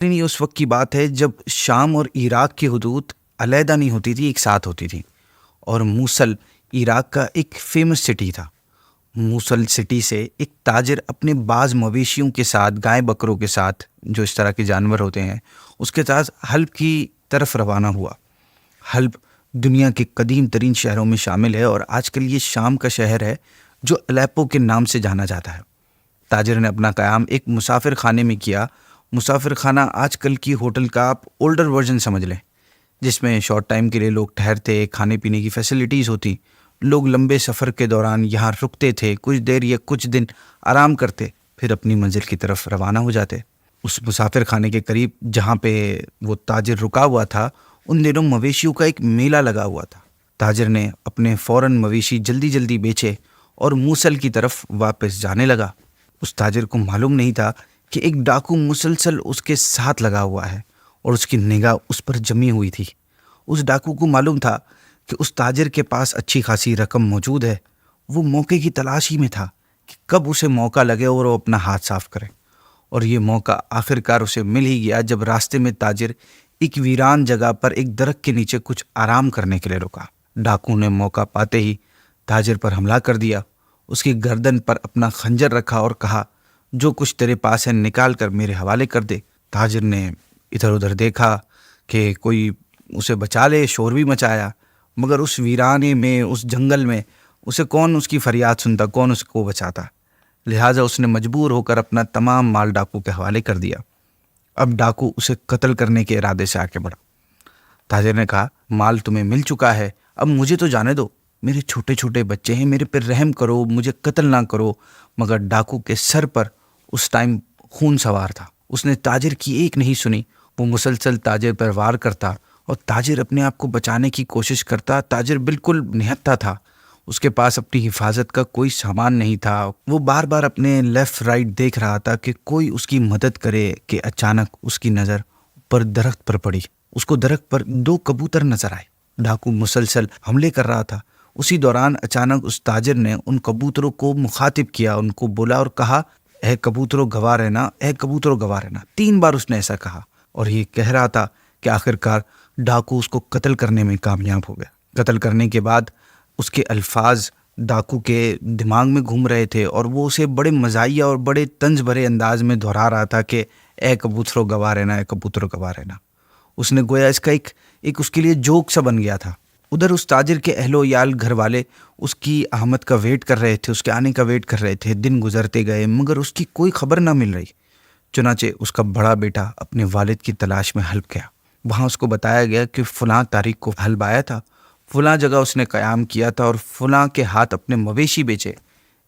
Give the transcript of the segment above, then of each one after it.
یہ اس وقت کی بات ہے جب شام اور عراق کی حدود علیحدہ نہیں ہوتی تھی، ایک ساتھ ہوتی تھی، اور موصل عراق کا ایک فیمس سٹی تھا۔ موصل سٹی سے ایک تاجر اپنے بعض مویشیوں کے ساتھ، گائے بکروں کے ساتھ، جو اس طرح کے جانور ہوتے ہیں، اس کے ساتھ حلب کی طرف روانہ ہوا۔ حلب دنیا کے قدیم ترین شہروں میں شامل ہے اور آج کل یہ شام کا شہر ہے جو الیپو کے نام سے جانا جاتا ہے۔ تاجر نے اپنا قیام ایک مسافر خانے میں کیا۔ مسافر خانہ آج کل کی ہوٹل کا آپ اولڈر ورژن سمجھ لیں، جس میں شارٹ ٹائم کے لیے لوگ ٹھہرتے، کھانے پینے کی فیسلٹیز ہوتی، لوگ لمبے سفر کے دوران یہاں رکتے تھے، کچھ دیر یا کچھ دن آرام کرتے، پھر اپنی منزل کی طرف روانہ ہو جاتے۔ اس مسافر خانے کے قریب جہاں پہ وہ تاجر رکا ہوا تھا، ان دنوں مویشیوں کا ایک میلہ لگا ہوا تھا۔ تاجر نے اپنے فوراً مویشی جلدی جلدی بیچے اور موصل کی طرف واپس جانے لگا۔ اس تاجر کو معلوم نہیں تھا کہ ایک ڈاکو مسلسل اس کے ساتھ لگا ہوا ہے اور اس کی نگاہ اس پر جمی ہوئی تھی۔ اس ڈاکو کو معلوم تھا کہ اس تاجر کے پاس اچھی خاصی رقم موجود ہے۔ وہ موقع کی تلاش ہی میں تھا کہ کب اسے موقع لگے اور وہ اپنا ہاتھ صاف کرے، اور یہ موقع آخرکار اسے مل ہی گیا جب راستے میں تاجر ایک ویران جگہ پر ایک درخت کے نیچے کچھ آرام کرنے کے لیے رکا۔ ڈاکو نے موقع پاتے ہی تاجر پر حملہ کر دیا، اس کی گردن پر اپنا خنجر رکھا اور کہا، جو کچھ تیرے پاس ہے نکال کر میرے حوالے کر دے۔ تاجر نے ادھر ادھر دیکھا کہ کوئی اسے بچا لے، شور بھی مچایا، مگر اس ویرانے میں، اس جنگل میں اسے کون اس کی فریاد سنتا، کون اس کو بچاتا؟ لہٰذا اس نے مجبور ہو کر اپنا تمام مال ڈاکو کے حوالے کر دیا۔ اب ڈاکو اسے قتل کرنے کے ارادے سے آگے بڑھا۔ تاجر نے کہا، مال تمہیں مل چکا ہے، اب مجھے تو جانے دو، میرے چھوٹے چھوٹے بچے ہیں، میرے پر رحم کرو، مجھے قتل نہ کرو۔ مگر ڈاکو کے سر پر اس ٹائم خون سوار تھا، اس نے تاجر کی ایک نہیں سنی۔ وہ مسلسل تاجر پر وار کرتا اور تاجر اپنے آپ کو بچانے کی کوشش کرتا۔ تاجر بالکل نہتھا تھا، اس کے پاس اپنی حفاظت کا کوئی سامان نہیں تھا۔ وہ بار بار اپنے لیفٹ رائٹ دیکھ رہا تھا کہ کوئی اس کی مدد کرے کہ اچانک اس کی نظر پر درخت پر پڑی۔ اس کو درخت پر 2 کبوتر نظر آئے۔ ڈاکو مسلسل حملے کر رہا تھا، اسی دوران اچانک اس تاجر نے ان کبوتروں کو مخاطب کیا، ان کو بولا اور کہا، اے کبوتروں گواہ رہنا، اے کبوتروں گواہ رہنا۔ 3 بار اس نے ایسا کہا اور یہ کہہ رہا تھا کہ آخرکار ڈاکو اس کو قتل کرنے میں کامیاب ہو گیا۔ قتل کرنے کے بعد اس کے الفاظ ڈاکو کے دماغ میں گھوم رہے تھے اور وہ اسے بڑے مزاحیہ اور بڑے طنز بھرے انداز میں دہرا رہا تھا کہ اے کبوتروں گواہ رہنا، اے کبوتروں گواہ رہنا۔ اس نے گویا اس کا ایک اس کے لیے جوک سا بن گیا تھا۔ ادھر اس تاجر کے اہل و عیال، گھر والے اس کی آمد کا ویٹ کر رہے تھے، اس کے آنے کا ویٹ کر رہے تھے۔ دن گزرتے گئے مگر اس کی کوئی خبر نہ مل رہی۔ چنانچہ اس کا بڑا بیٹا اپنے والد کی تلاش میں حلب گیا۔ وہاں اس کو بتایا گیا کہ فلاں تاریخ کو حلب آیا تھا، فلاں جگہ اس نے قیام کیا تھا اور فلاں کے ہاتھ اپنے مویشی بیچے،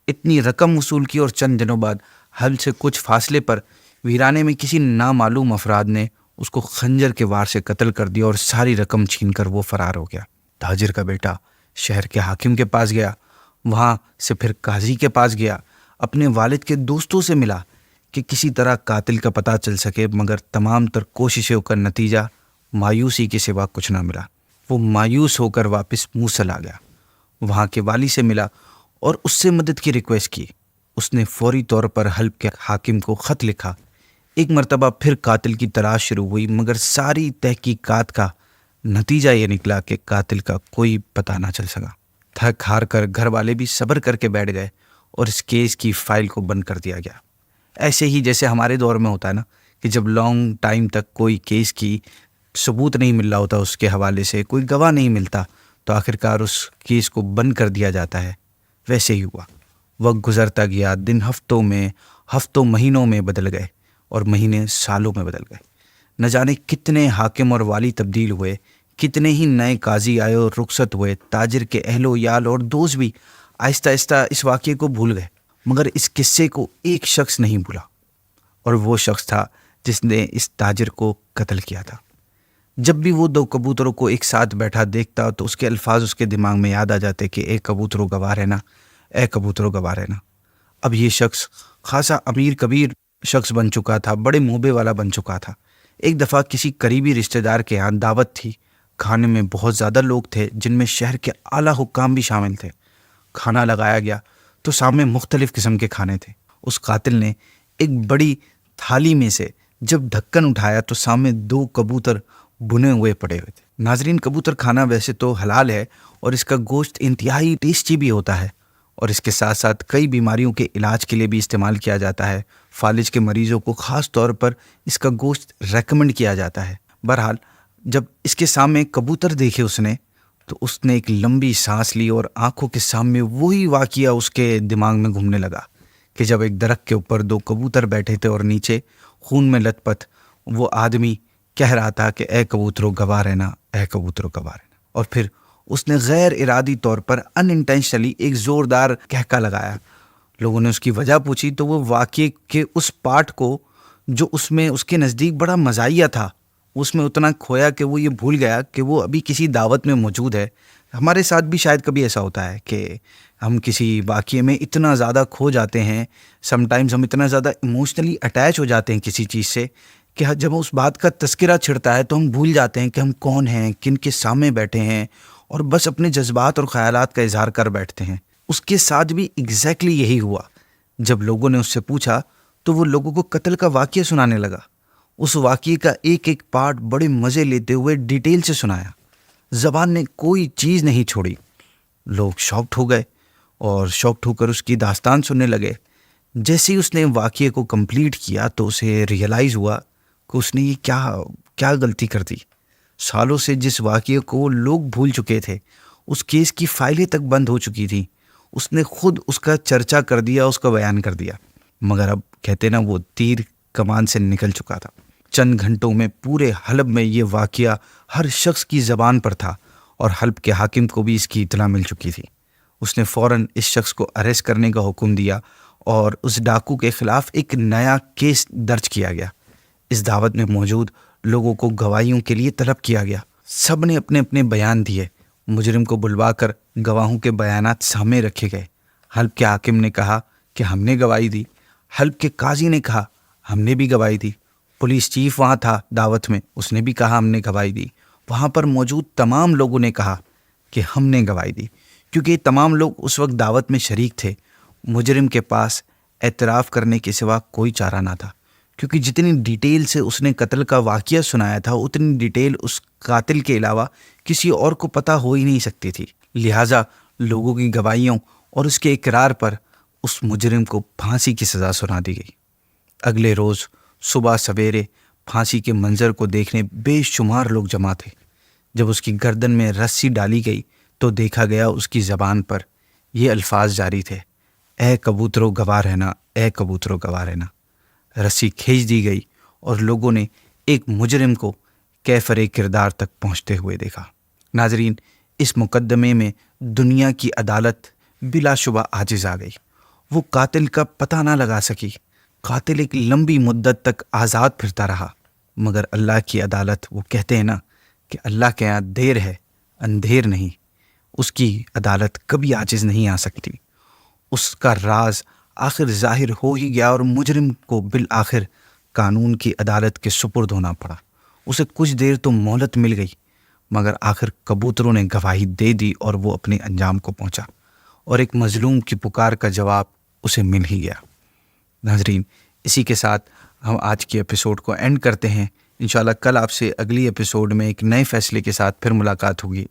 اتنی رقم وصول کی، اور چند دنوں بعد حلب سے کچھ فاصلے پر ویرانے میں کسی نامعلوم افراد نے اس کو خنجر کے وار سے قتل کر دیا اور ساری رقم چھین کر وہ فرار ہو گیا۔ تاجر کا بیٹا شہر کے حاکم کے پاس گیا، وہاں سے پھر قاضی کے پاس گیا، اپنے والد کے دوستوں سے ملا کہ کسی طرح قاتل کا پتہ چل سکے، مگر تمام تر کوششوں کا نتیجہ مایوسی کے سوا کچھ نہ ملا۔ وہ مایوس ہو کر واپس موصل آ گیا، وہاں کے والی سے ملا اور اس سے مدد کی ریکویسٹ کی۔ اس نے فوری طور پر حلب کے حاکم کو خط لکھا۔ ایک مرتبہ پھر قاتل کی تلاش شروع ہوئی، مگر ساری تحقیقات کا نتیجہ یہ نکلا کہ قاتل کا کوئی پتہ نہ چل سکا۔ تھک ہار کر گھر والے بھی صبر کر کے بیٹھ گئے اور اس کیس کی فائل کو بند کر دیا گیا۔ ایسے ہی جیسے ہمارے دور میں ہوتا ہے نا کہ جب لانگ ٹائم تک کوئی کیس کی ثبوت نہیں مل رہا ہوتا، اس کے حوالے سے کوئی گواہ نہیں ملتا، تو آخرکار اس کیس کو بند کر دیا جاتا ہے، ویسے ہی ہوا۔ وقت گزرتا گیا، دن ہفتوں مہینوں میں بدل گئے اور مہینے سالوں میں بدل گئے۔ نہ جانے کتنے حاکم اور والی تبدیل ہوئے، کتنے ہی نئے قاضی آئے اور رخصت ہوئے۔ تاجر کے اہل و عیال اور دوست بھی آہستہ آہستہ اس واقعے کو بھول گئے، مگر اس قصے کو ایک شخص نہیں بھولا، اور وہ شخص تھا جس نے اس تاجر کو قتل کیا تھا۔ جب بھی وہ 2 کبوتروں کو ایک ساتھ بیٹھا دیکھتا تو اس کے الفاظ اس کے دماغ میں یاد آ جاتے کہ اے کبوتروں گواہ رہنا، اے کبوتروں گواہ رہنا۔ اب یہ شخص خاصا امیر کبیر شخص بن چکا تھا، بڑے موبے والا بن چکا تھا۔ ایک دفعہ کسی قریبی رشتہ دار کے ہاں دعوت تھی، کھانے میں بہت زیادہ لوگ تھے، جن میں شہر کے اعلیٰ حکام بھی شامل تھے۔ کھانا لگایا گیا تو سامنے مختلف قسم کے کھانے تھے۔ اس قاتل نے ایک بڑی تھالی میں سے جب ڈھکن اٹھایا تو سامنے 2 کبوتر بنے ہوئے پڑے ہوئے تھے۔ ناظرین، کبوتر کھانا ویسے تو حلال ہے اور اس کا گوشت انتہائی ٹیسٹی بھی ہوتا ہے، اور اس کے ساتھ ساتھ کئی بیماریوں کے علاج کے لیے بھی استعمال کیا جاتا ہے۔ فالج کے مریضوں کو خاص طور پر اس کا گوشت ریکمنڈ کیا جاتا ہے۔ بہرحال جب اس کے سامنے کبوتر دیکھے اس نے تو اس نے ایک لمبی سانس لی، اور آنکھوں کے سامنے وہی واقعہ اس کے دماغ میں گھومنے لگا کہ جب ایک درخت کے اوپر 2 کبوتر بیٹھے تھے اور نیچے خون میں لت پت وہ آدمی کہہ رہا تھا کہ اے کبوترو گواہ رہنا، اے کبوترو گواہ رہنا۔ اور پھر اس نے غیر ارادی طور پر انٹینشنلی ایک زوردار کہکا لگایا۔ لوگوں نے اس کی وجہ پوچھی تو وہ واقعے کے اس پارٹ کو جو اس میں اس کے نزدیک بڑا مزاحیہ تھا، اس میں اتنا کھویا کہ وہ یہ بھول گیا کہ وہ ابھی کسی دعوت میں موجود ہے۔ ہمارے ساتھ بھی شاید کبھی ایسا ہوتا ہے کہ ہم کسی واقعے میں اتنا زیادہ کھو جاتے ہیں، سم ٹائمز ہم اتنا زیادہ ایموشنلی اٹیچ ہو جاتے ہیں کسی چیز سے کہ جب اس بات کا تذکرہ چھڑتا ہے تو ہم بھول جاتے ہیں کہ ہم کون ہیں، کن کے سامنے بیٹھے ہیں، اور بس اپنے جذبات اور خیالات کا اظہار کر بیٹھتے ہیں۔ اس کے ساتھ بھی ایگزیکٹلی یہی ہوا۔ جب لوگوں نے اس سے پوچھا تو وہ لوگوں کو قتل کا واقعہ سنانے لگا۔ اس واقعے کا ایک ایک پارٹ بڑے مزے لیتے ہوئے ڈیٹیل سے سنایا، زبان نے کوئی چیز نہیں چھوڑی۔ لوگ شاکڈ ہو گئے اور شاکڈ ہو کر اس کی داستان سننے لگے۔ جیسے ہی اس نے واقعے کو کمپلیٹ کیا تو اسے ریئلائز ہوا کہ اس نے یہ کیا غلطی کر دی۔ سالوں سے جس واقعے کو لوگ بھول چکے تھے، اس کیس کی فائلیں تک بند ہو چکی تھی، اس نے خود اس کا چرچا کر دیا، اس کا بیان کر دیا۔ مگر اب کہتے نا وہ تیر کمان سے نکل چکا تھا۔ چند گھنٹوں میں پورے حلب میں یہ واقعہ ہر شخص کی زبان پر تھا، اور حلب کے حاکم کو بھی اس کی اطلاع مل چکی تھی۔ اس نے فوراً اس شخص کو اریسٹ کرنے کا حکم دیا اور اس ڈاکو کے خلاف ایک نیا کیس درج کیا گیا۔ اس دعوت میں موجود لوگوں کو گواہیوں کے لیے طلب کیا گیا۔ سب نے اپنے اپنے بیان دیے۔ مجرم کو بلوا کر گواہوں کے بیانات سامنے رکھے گئے۔ حلب کے حاکم نے کہا کہ ہم نے گواہی دی۔ حلب کے قاضی نے کہا ہم نے بھی گواہی دی۔ پولیس چیف وہاں تھا دعوت میں، اس نے بھی کہا ہم نے گواہی دی۔ وہاں پر موجود تمام لوگوں نے کہا کہ ہم نے گواہی دی، کیونکہ یہ تمام لوگ اس وقت دعوت میں شریک تھے۔ مجرم کے پاس اعتراف کرنے کے سوا کوئی چارہ نہ تھا، کیونکہ جتنی ڈیٹیل سے اس نے قتل کا واقعہ سنایا تھا اتنی ڈیٹیل اس قاتل کے علاوہ کسی اور کو پتہ ہو ہی نہیں سکتی تھی۔ لہٰذا لوگوں کی گواہیوں اور اس کے اقرار پر اس مجرم کو پھانسی کی سزا سنا دی گئی۔ اگلے روز صبح سویرے پھانسی کے منظر کو دیکھنے بے شمار لوگ جمع تھے۔ جب اس کی گردن میں رسی ڈالی گئی تو دیکھا گیا اس کی زبان پر یہ الفاظ جاری تھے، اے کبوترو گواہ رہنا، اے کبوترو گواہ رہنا۔ رسی کھینچ دی گئی اور لوگوں نے ایک مجرم کو کیفر کردار تک پہنچتے ہوئے دیکھا۔ ناظرین، اس مقدمے میں دنیا کی عدالت بلا شبہ عاجز آ گئی۔ وہ قاتل کا پتہ نہ لگا سکی۔ قاتل ایک لمبی مدت تک آزاد پھرتا رہا، مگر اللہ کی عدالت، وہ کہتے ہیں نا کہ اللہ کے ہاں دیر ہے اندھیر نہیں، اس کی عدالت کبھی عاجز نہیں آ سکتی۔ اس کا راز آخر ظاہر ہو ہی گیا اور مجرم کو بالآخر قانون کی عدالت کے سپرد ہونا پڑا۔ اسے کچھ دیر تو مہلت مل گئی، مگر آخر کبوتروں نے گواہی دے دی اور وہ اپنے انجام کو پہنچا، اور ایک مظلوم کی پکار کا جواب اسے مل ہی گیا۔ ناظرین، اسی کے ساتھ ہم آج کی ایپیسوڈ کو اینڈ کرتے ہیں۔ انشاءاللہ کل آپ سے اگلی ایپیسوڈ میں ایک نئے فیصلے کے ساتھ پھر ملاقات ہوگی۔